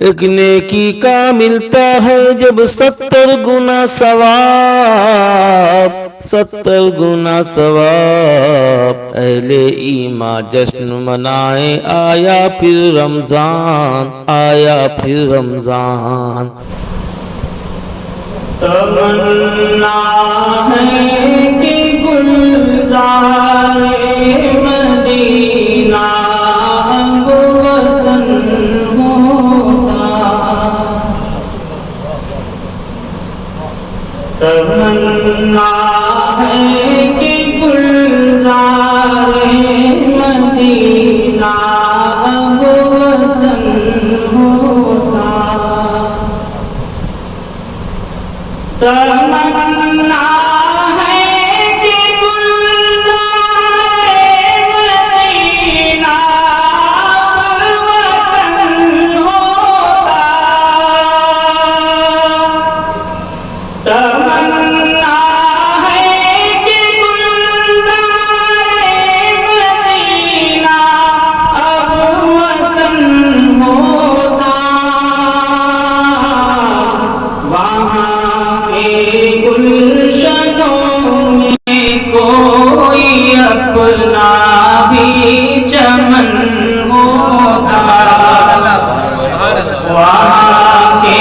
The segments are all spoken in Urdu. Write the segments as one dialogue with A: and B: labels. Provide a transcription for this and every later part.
A: ایک نیکی کا ملتا ہے جب 70 گنا ثواب، 70 گنا ثواب۔ اہل ایمان جشن منائے، آیا پھر رمضان، آیا پھر رمضان۔
B: تمنا ہے کہ گلزار مدینہ اب وطن ہوتا، تمنا ہے کہ گلزار مدینہ اب وطن ہوتا، تمنا ہے کہ گلزار مدینہ اب وطن ہوتا، تمنا ہے کہ گلزار مدینہ اب وطن ہوتا، وہاں گلشنوں میں کوئی اپنا بھی چمن ہوتا، وہاں کے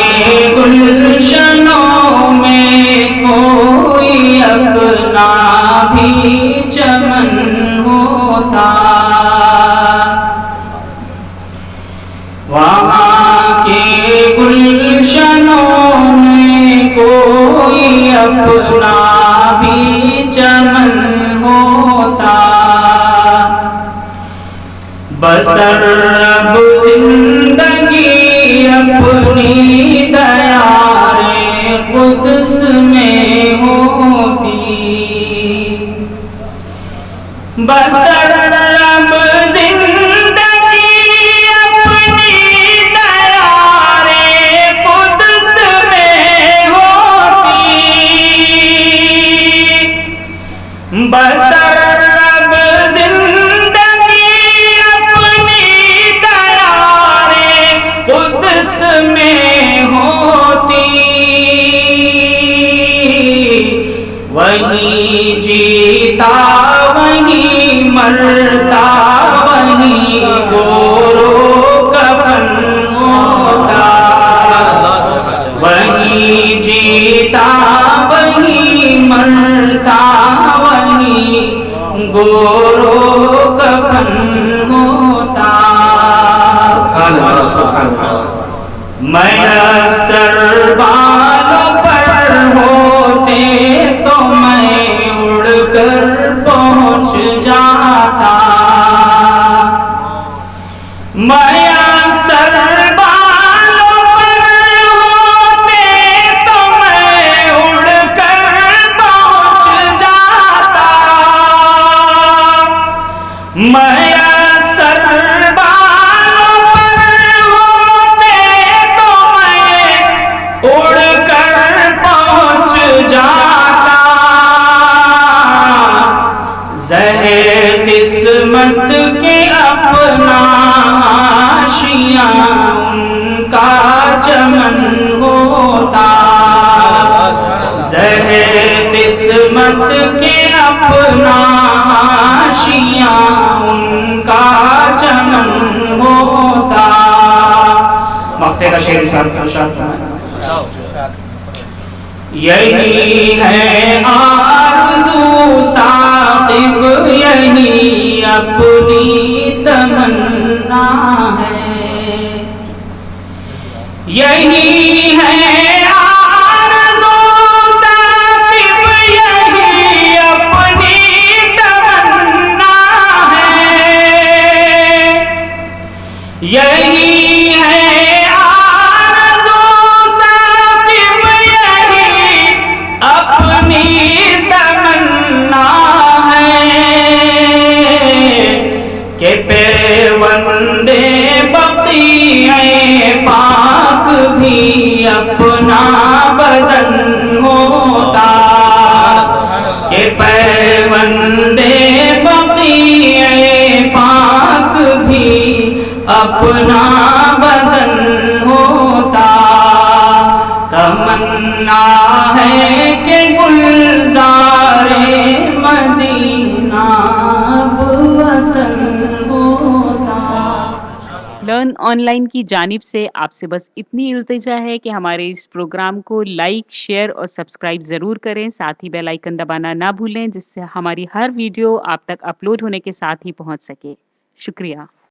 B: گلشنوں میں کوئی اپنا بھی چمن ہوتا، وہاں کے گلشنوں میں کوئی اپنا بھی چمن ہوتا، بسر اب زندگی اپنی دیار قدس میں ہوتی، بسر اب زندگی اپنی دیار قدس میں ہوتی، بسر اب زندگی اپنی دیار قدس میں ہوتی، وہیں جیتا وہیں مرتا وہیں گورو کفن ہوتا، وہیں جیتا وہیں مرتا وہیں گورو کفن ہوتا، میسر بالوں پر ہوتے تو میں اڑ کر پہنچ جاتا، میسر بالوں پر ہوتے تو میں اڑ کر پہنچ جاتا، میسر بالوں پر ہوتے تو میں اڑ کر پہنچ جاتا، زہر قسمت کے اپنا حاشیہ ان کا چمن ہوتا، زہر قسمت کے اپنا حاشیہ ان کا چمن ہوتا، مقطع کا شعر اس بات ارشاد فرمائے، یہی ہے آرزو ثاقب، یہی اپنی تمنا ہے، یہی ہے آرزو ثاقب، یہی اپنی تمنا ہے، یہی ہے آرزو ثاقب، یہی اپنی تمنا ہے، کہ پیوند بقیع پاک بھی اپنا بدن ہوتا، کہ پیوند بقیع پاک بھی اپنا بدن ہو
C: لرن آن لائن کی جانب سے آپ سے بس اتنی التجا ہے کہ ہمارے اس پروگرام کو لائک، شیئر اور سبسکرائب ضرور کریں، ساتھ ہی بیل آئیکن دبانا نہ بھولیں، جس سے ہماری ہر ویڈیو آپ تک اپلوڈ ہونے کے ساتھ ہی پہنچ سکے۔ شکریہ۔